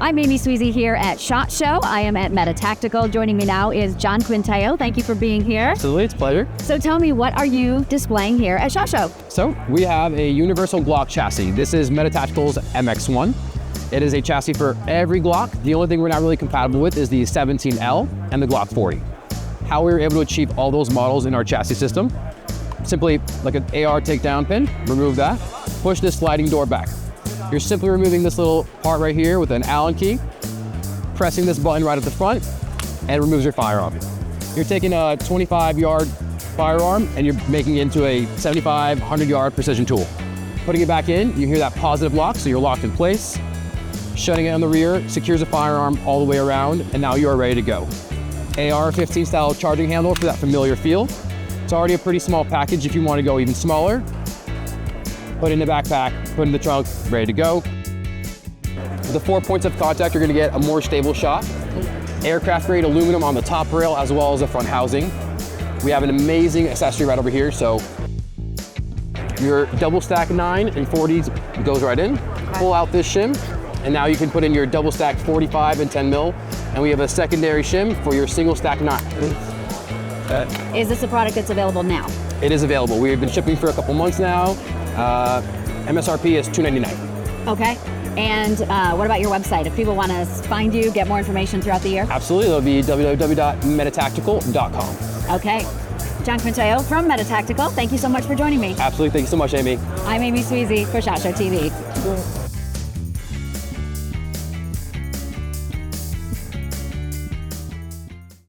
I'm Amy Sweezy here at SHOT Show. I am at Meta Tactical. Joining me now is Jon Quintao. Thank you for being here. Absolutely, it's a pleasure. So tell me, what are you displaying here at SHOT Show? So we have a Universal Glock Chassis. This is Meta Tactical's MX1. It is a chassis for every Glock. The only thing we're not really compatible with is the 17L and the Glock 40. How we were able to achieve all those models in our chassis system, simply like an AR takedown pin, remove that, push this sliding door back. You're simply removing this little part right here with an Allen key, pressing this button right at the front, and it removes your firearm. You're taking a 25-yard firearm and you're making it into a 75, 100-yard precision tool. Putting it back in, you hear that positive lock, so you're locked in place. Shutting it on the rear secures the firearm all the way around, and now you are ready to go. AR-15 style charging handle for that familiar feel. It's already a pretty small package. If you want to go even smaller, put it in the backpack, put it in the trunk, ready to go. With the 4 points of contact, you're going to get a more stable shot. Aircraft grade aluminum on the top rail as well as the front housing. We have an amazing accessory right over here. So your double stack 9 and 40s goes right in. Pull out this shim, and now you can put in your double stack 45 and 10 mil. And we have a secondary shim for your single stack 9. Is this a product that's available now? It is available. We've been shipping for a couple months now. MSRP is $299. Okay. And what about your website? If people want to find you, get more information throughout the year? Absolutely. It'll be www.metatactical.com. Okay. Jon Quintao from Meta Tactical, thank you so much for joining me. Absolutely. Thank you so much, Amy. I'm Amy Sweezy for SHOT Show TV.